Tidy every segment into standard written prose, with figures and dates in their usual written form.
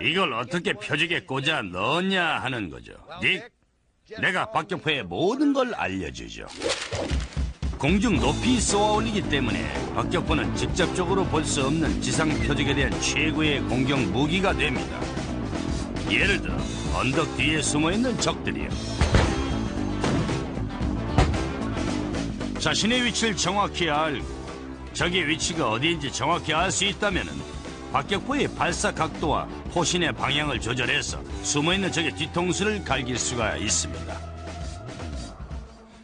이걸 어떻게 표적에 꽂아 넣었냐 하는 거죠. 닉, 내가 박격포의 모든 걸 알려주죠. 공중 높이 쏘아 올리기 때문에 박격포는 직접적으로 볼 수 없는 지상 표적에 대한 최고의 공격 무기가 됩니다. 예를 들어 언덕 뒤에 숨어있는 적들이요. 자신의 위치를 정확히 알고 적의 위치가 어디인지 정확히 알 수 있다면 박격포의 발사 각도와 포신의 방향을 조절해서 숨어있는 적의 뒤통수를 갈길 수가 있습니다.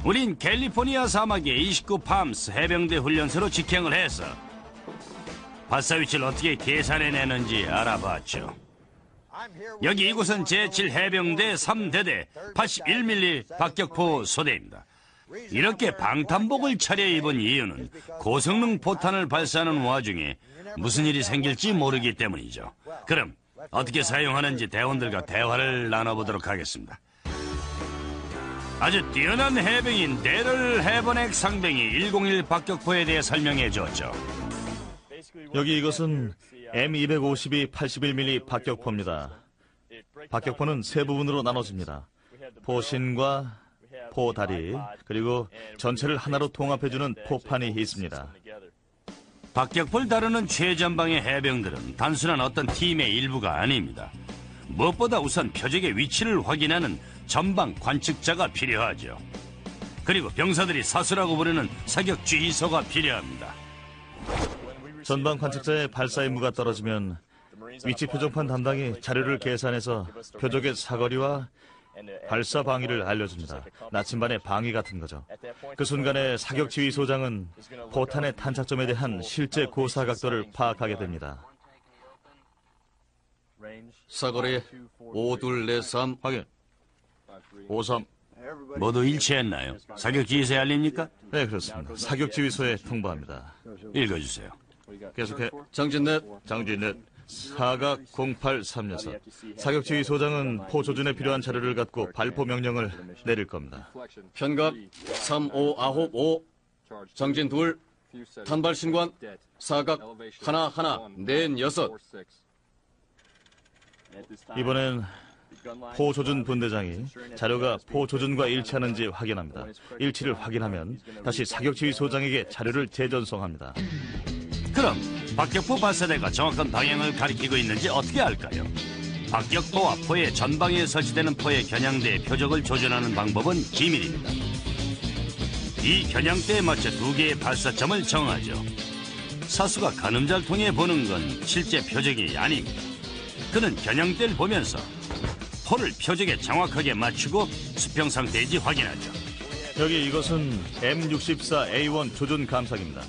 우린 캘리포니아 사막의 29 팜스 해병대 훈련소로 직행을 해서 발사 위치를 어떻게 계산해내는지 알아봤죠. 여기 이곳은 제7 해병대 3대대 81mm 박격포 소대입니다. 이렇게 방탄복을 차려입은 이유는 고성능 포탄을 발사하는 와중에 무슨 일이 생길지 모르기 때문이죠. 그럼 어떻게 사용하는지 대원들과 대화를 나눠보도록 하겠습니다. 아주 뛰어난 해병인 데럴 해버넥 상병이 101 박격포에 대해 설명해 줬죠. 여기 이것은 M252 81mm 박격포입니다. 박격포는 세 부분으로 나눠집니다. 포신과 포다리, 그리고 전체를 하나로 통합해주는 포판이 있습니다. 박격포를 다루는 최전방의 해병들은 단순한 어떤 팀의 일부가 아닙니다. 무엇보다 우선 표적의 위치를 확인하는 전방 관측자가 필요하죠. 그리고 병사들이 사수라고 부르는 사격 주의소가 필요합니다. 전방 관측자의 발사 임무가 떨어지면 위치 표정판 담당이 자료를 계산해서 표적의 사거리와 발사 방위를 알려줍니다. 나침반의 방위 같은 거죠. 그 순간에 사격 지휘소장은 포탄의 탄착점에 대한 실제 고사 각도를 파악하게 됩니다. 사거리 5243 확인. 53. 모두 일치했나요? 사격 지휘소에 알립니까? 네, 그렇습니다. 사격 지휘소에 통보합니다. 읽어주세요. 계속해. 장진넷 장진넷 사각 0836. 사격 지휘소장은 포 조준에 필요한 자료를 갖고 발포 명령을 내릴 겁니다. 현갑 3595 장진 둘 탄발 신관 사각 하나 낸 여섯. 이번엔 포 조준 분대장이 자료가 포 조준과 일치하는지 확인합니다. 일치를 확인하면 다시 사격 지휘소장에게 자료를 재전송합니다. 그럼 박격포 발사대가 정확한 방향을 가리키고 있는지 어떻게 알까요? 박격포와 포의 전방에 설치되는 포의 겨냥대의 표적을 조준하는 방법은 기밀입니다. 이 겨냥대에 맞춰 두 개의 발사점을 정하죠. 사수가 가늠자를 통해 보는 건 실제 표적이 아닙니다. 그는 겨냥대를 보면서 포를 표적에 정확하게 맞추고 수평 상태인지 확인하죠. 여기 이것은 M64A1 조준 감사기입니다.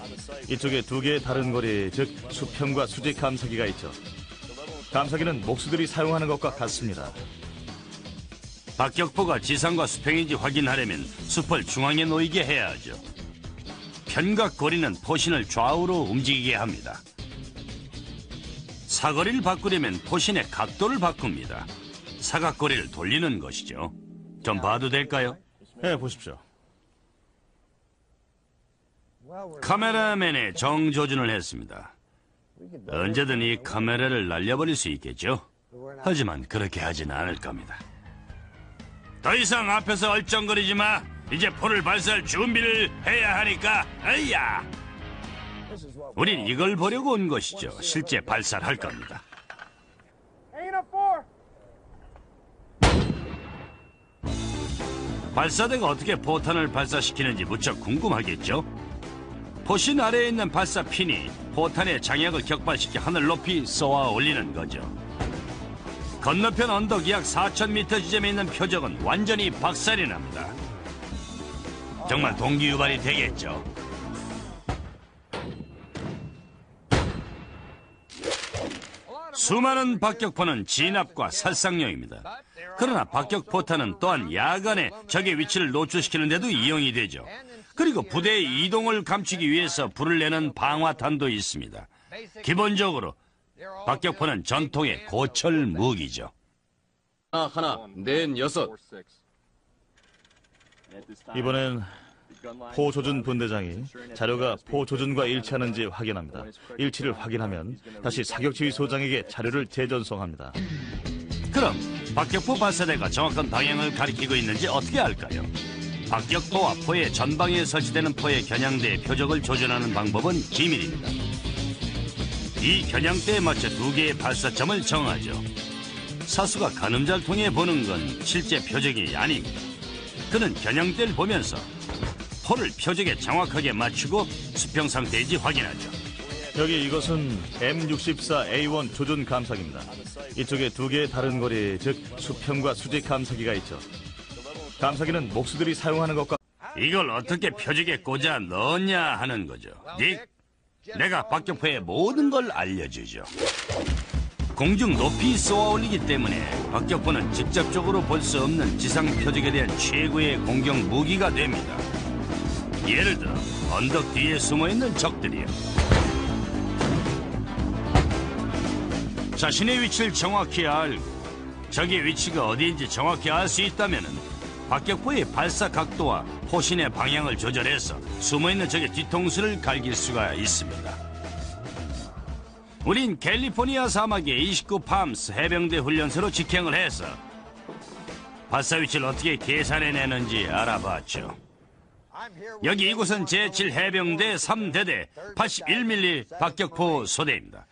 이쪽에 두 개의 다른 거리, 즉 수평과 수직 감사기가 있죠. 감사기는 목수들이 사용하는 것과 같습니다. 박격포가 지상과 수평인지 확인하려면 숲을 중앙에 놓이게 해야 하죠. 편각 고리는 포신을 좌우로 움직이게 합니다. 사거리를 바꾸려면 포신의 각도를 바꿉니다. 사각고리를 돌리는 것이죠. 좀 봐도 될까요? 네, 보십시오. 카메라맨의 정조준을 했습니다. 언제든 이 카메라를 날려버릴 수 있겠죠? 하지만 그렇게 하진 않을 겁니다. 더 이상 앞에서 얼쩡거리지 마. 이제 포를 발사할 준비를 해야 하니까. 아이야! 우린 이걸 보려고 온 것이죠. 실제 발사를 할 겁니다. 발사대가 어떻게 포탄을 발사시키는지 무척 궁금하겠죠? 포신 아래에 있는 발사 핀이 포탄의 장약을 격발시켜 하늘 높이 쏘아 올리는 거죠. 건너편 언덕 약 4,000m 지점에 있는 표적은 완전히 박살이 납니다. 정말 동기유발이 되겠죠. 수많은 박격포는 진압과 살상용입니다. 그러나 박격포탄은 또한 야간에 적의 위치를 노출시키는 데도 이용이 되죠. 그리고 부대의 이동을 감추기 위해서 불을 내는 방화탄도 있습니다. 기본적으로 박격포는 전통의 고철 무기죠. 하나 낸 여섯. 이번엔 포 조준 분대장이 자료가 포 조준과 일치하는지 확인합니다. 일치를 확인하면 다시 사격지휘 소장에게 자료를 재전송합니다. 그럼 박격포 발사대가 정확한 방향을 가리키고 있는지 어떻게 알까요? 박격포와 포의 전방에 설치되는 포의 겨냥대의 표적을 조준하는 방법은 기밀입니다. 이 겨냥대에 맞춰 2개의 발사점을 정하죠. 사수가 가늠자를 통해 보는 건 실제 표적이 아닙니다. 그는 겨냥대를 보면서 포를 표적에 정확하게 맞추고 수평 상태인지 확인하죠. 여기 이것은 M64A1 조준 감사기입니다. 이쪽에 2개의 다른 거리, 즉 수평과 수직 감사기가 있죠. 감사기는 목수들이 사용하는 것과 이걸 어떻게 표적에 꽂아 넣었냐 하는 거죠. 닉, 내가 박격포의 모든 걸 알려주죠. 공중 높이 쏘아 올리기 때문에 박격포는 직접적으로 볼 수 없는 지상 표적에 대한 최고의 공격 무기가 됩니다. 예를 들어 언덕 뒤에 숨어있는 적들이요. 자신의 위치를 정확히 알고 적의 위치가 어디인지 정확히 알 수 있다면 박격포의 발사 각도와 포신의 방향을 조절해서 숨어있는 적의 뒤통수를 갈길 수가 있습니다. 우린 캘리포니아 사막의 29 팜스 해병대 훈련소로 직행을 해서 발사 위치를 어떻게 계산해내는지 알아봤죠. 여기 이곳은 제7 해병대 3대대 81mm 박격포 소대입니다.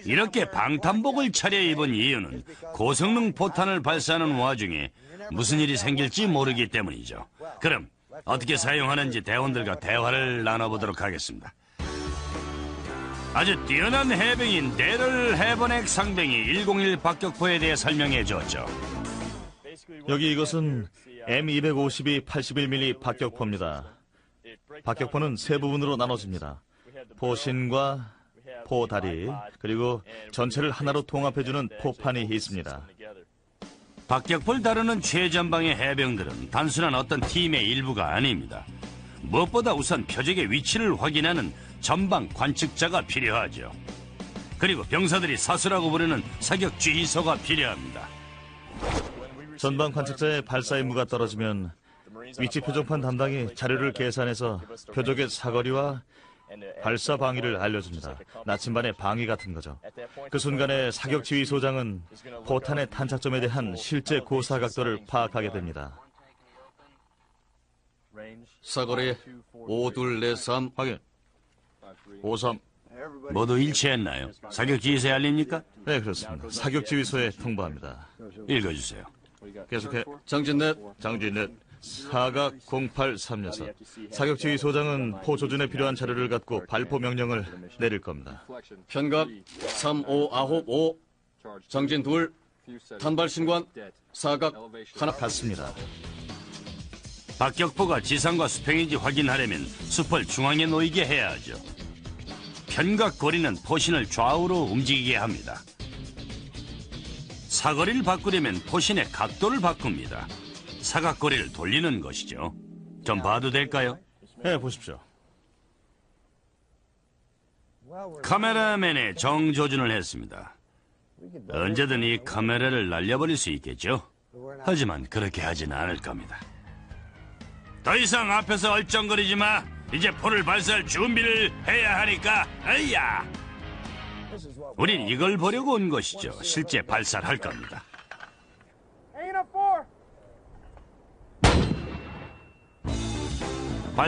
이렇게 방탄복을 차려입은 이유는 고성능 포탄을 발사하는 와중에 무슨 일이 생길지 모르기 때문이죠. 그럼 어떻게 사용하는지 대원들과 대화를 나눠보도록 하겠습니다. 아주 뛰어난 해병인 데럴 해버넥 상병이 101 박격포에 대해 설명해 줬죠. 여기 이것은 M252 81mm 박격포입니다. 박격포는 세 부분으로 나눠집니다. 포신과 포다리, 그리고 전체를 하나로 통합해주는 포판이 있습니다. 박격포를 다루는 최전방의 해병들은 단순한 어떤 팀의 일부가 아닙니다. 무엇보다 우선 표적의 위치를 확인하는 전방 관측자가 필요하죠. 그리고 병사들이 사수라고 부르는 사격 주의소가 필요합니다. 전방 관측자의 발사 임무가 떨어지면 위치 표정판 담당이 자료를 계산해서 표적의 사거리와 발사 방위를 알려줍니다. 나침반의 방위 같은 거죠. 그 순간에 사격 지휘 소장은 포탄의 탄착점에 대한 실제 고사 각도를 파악하게 됩니다. 사거리 5243 확인. 53. 모두 일치했나요? 사격 지휘소에 알립니까? 네, 그렇습니다. 사격 지휘소에 통보합니다. 읽어주세요. 계속해. 장진넷 장진넷 사각 0836. 사격 지휘 소장은 포 조준에 필요한 자료를 갖고 발포 명령을 내릴 겁니다. 현갑 3595 장진 둘 탄발 신관 사각 하나 같습니다. 박격포가 지상과 수평인지 확인하려면 숲을 중앙에 놓이게 해야 하죠. 편각고리는 포신을 좌우로 움직이게 합니다. 사거리를 바꾸려면 포신의 각도를 바꿉니다. 사각고리를 돌리는 것이죠. 좀 봐도 될까요? 네, 보십시오. 카메라맨의 정조준을 했습니다. 언제든 이 카메라를 날려버릴 수 있겠죠? 하지만 그렇게 하진 않을 겁니다. 더 이상 앞에서 얼쩡거리지 마. 이제 포를 발사할 준비를 해야 하니까. 아이야. 우린 이걸 보려고 온 것이죠. 실제 발사를 할 겁니다.